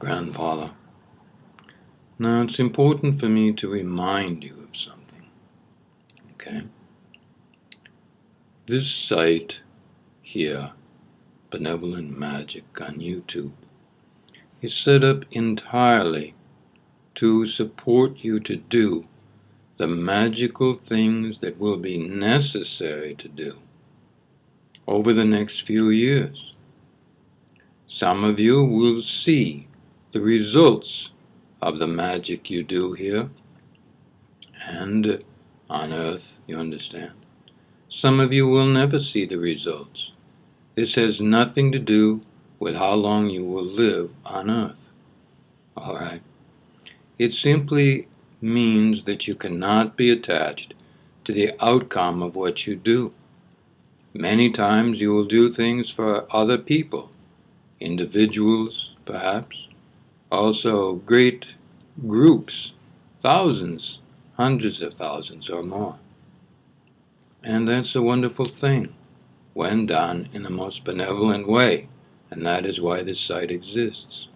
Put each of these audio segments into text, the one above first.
Grandfather. Now it's important for me to remind you of something, okay? This site here, Benevolent Magic on YouTube, is set up entirely to support you to do the magical things that will be necessary to do over the next few years. Some of you will see the results of the magic you do here and on earth, you understand. Some of you will never see the results. This has nothing to do with how long you will live on earth. All right? It simply means that you cannot be attached to the outcome of what you do. Many times you will do things for other people, individuals perhaps, also great groups, thousands, hundreds of thousands or more. And that's a wonderful thing when done in the most benevolent way, and that is why this site exists.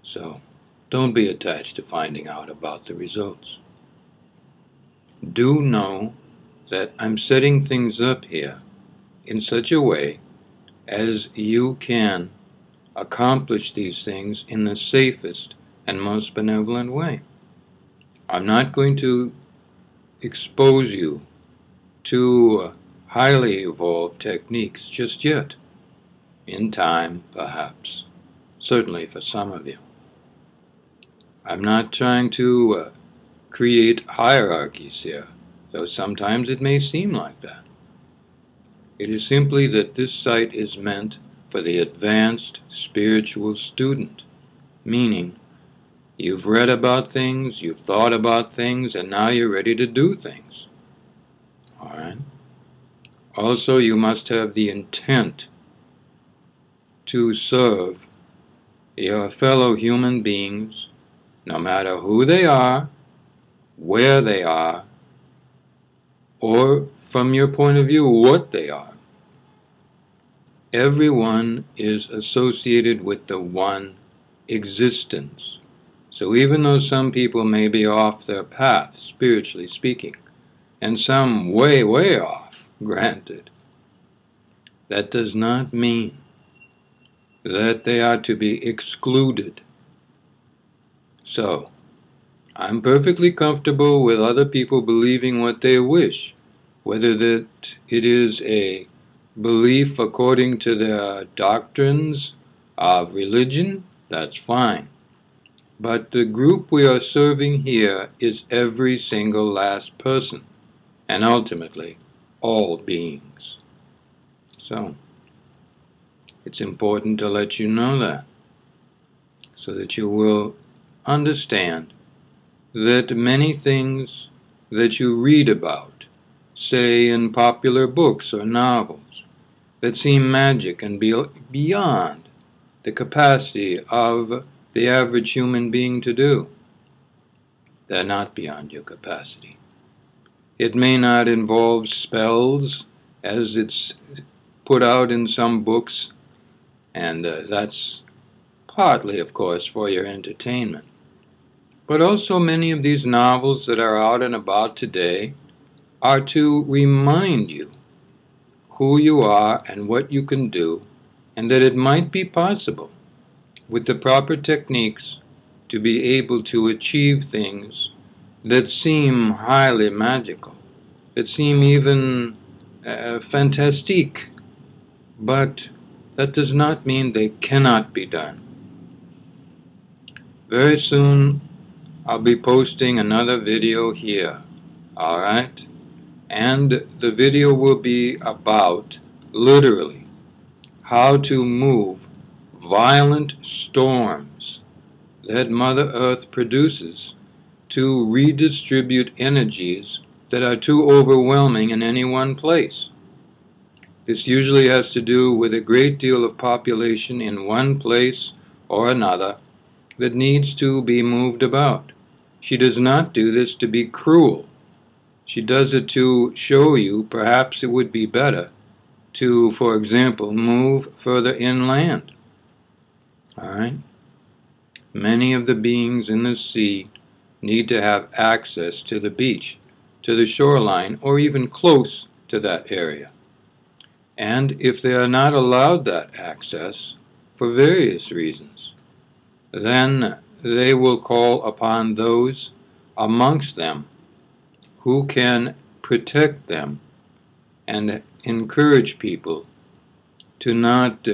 So, don't be attached to finding out about the results. Do know that I'm setting things up here in such a way as you can accomplish these things in the safest and most benevolent way. I'm not going to expose you to highly evolved techniques just yet. In time, perhaps. Certainly for some of you. I'm not trying to create hierarchies here, though sometimes it may seem like that. It is simply that this site is meant for the advanced spiritual student, meaning you've read about things, you've thought about things, and now you're ready to do things. All right? Also, you must have the intent to serve your fellow human beings, no matter who they are, where they are, or from your point of view, what they are. Everyone is associated with the one existence. So even though some people may be off their path, spiritually speaking, and some way, way off, granted, that does not mean that they are to be excluded. So, I'm perfectly comfortable with other people believing what they wish, whether that it is a belief according to their doctrines of religion, that's fine. But the group we are serving here is every single last person, and ultimately, all beings. So, it's important to let you know that, so that you will understand that many things that you read about, say in popular books or novels, that seem magic and beyond the capacity of the average human being to do, they're not beyond your capacity. It may not involve spells, as it's put out in some books, and that's partly, of course, for your entertainment. But also many of these novels that are out and about today are to remind you who you are and what you can do, and that it might be possible, with the proper techniques, to be able to achieve things that seem highly magical, that seem even fantastique, but that does not mean they cannot be done. Very soon I'll be posting another video here, alright? And the video will be about, literally, how to move violent storms that Mother Earth produces to redistribute energies that are too overwhelming in any one place. This usually has to do with a great deal of population in one place or another that needs to be moved about. She does not do this to be cruel. She does it to show you perhaps it would be better to, for example, move further inland. All right? Many of the beings in the sea need to have access to the beach, to the shoreline, or even close to that area. And if they are not allowed that access, for various reasons, then they will call upon those amongst them who can protect them and encourage people to not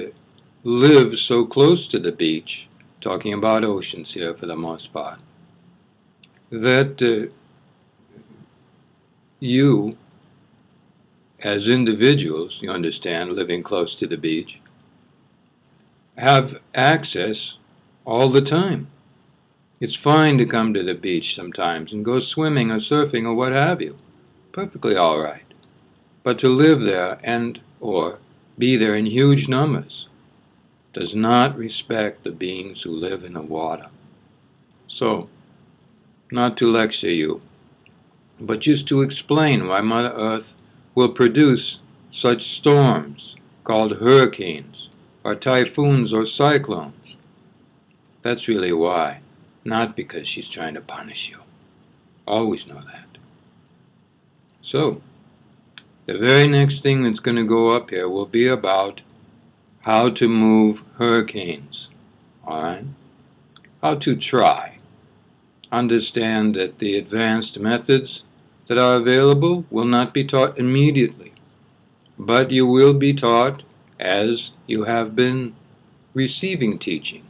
live so close to the beach, talking about oceans here for the most part, that you, as individuals, you understand, living close to the beach, have access all the time. It's fine to come to the beach sometimes and go swimming or surfing or what have you. Perfectly all right. But to live there and or be there in huge numbers does not respect the beings who live in the water. So, not to lecture you, but just to explain why Mother Earth will produce such storms called hurricanes or typhoons or cyclones. That's really why, not because she's trying to punish you. Always know that. So, the very next thing that's going to go up here will be about how to move hurricanes. Alright? How to try. Understand that the advanced methods that are available will not be taught immediately, but you will be taught as you have been receiving teaching,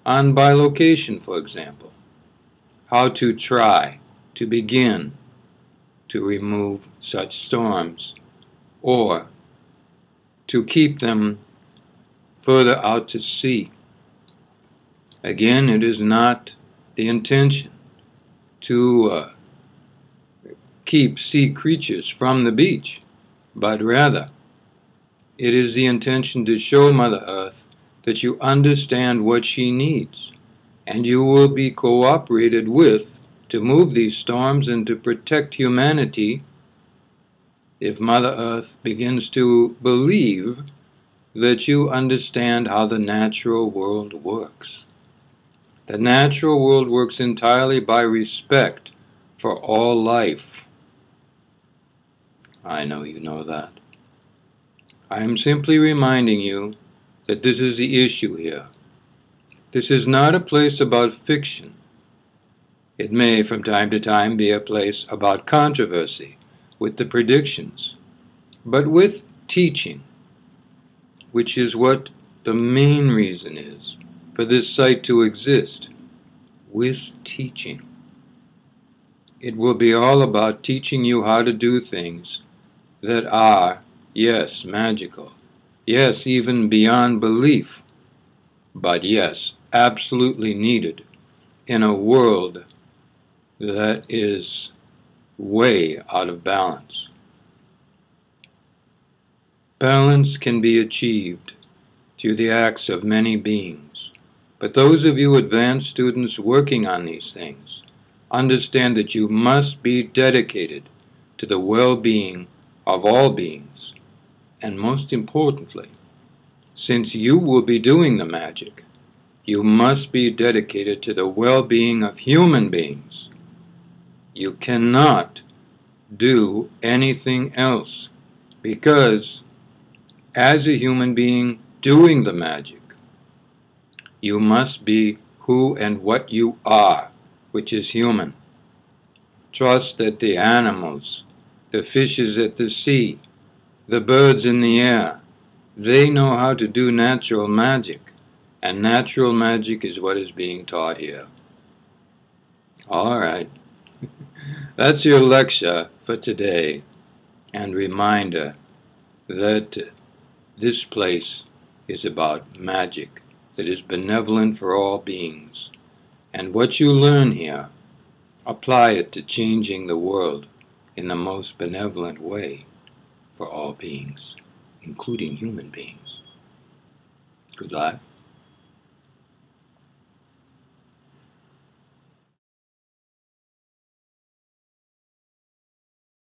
on bilocation, for example, how to try to begin to remove such storms or to keep them further out to sea. Again, it is not the intention to keep sea creatures from the beach, but rather it is the intention to show Mother Earth that you understand what she needs, and you will be cooperated with to move these storms and to protect humanity if Mother Earth begins to believe that you understand how the natural world works. The natural world works entirely by respect for all life. I know you know that. I am simply reminding you that this is the issue here. This is not a place about fiction. It may from time to time be a place about controversy with the predictions, but with teaching, which is what the main reason is for this site to exist, with teaching. It will be all about teaching you how to do things that are, yes, magical, yes, even beyond belief, but yes, absolutely needed in a world that is way out of balance. Balance can be achieved through the acts of many beings, but those of you advanced students working on these things understand that you must be dedicated to the well-being of all beings, and most importantly, since you will be doing the magic, you must be dedicated to the well-being of human beings. You cannot do anything else, because as a human being doing the magic, you must be who and what you are, which is human. Trust that the animals, the fishes at the sea, the birds in the air, they know how to do natural magic, and natural magic is what is being taught here. All right. That's your lecture for today, and reminder that this place is about magic that is benevolent for all beings. And what you learn here, apply it to changing the world in the most benevolent way for all beings, including human beings. Good life.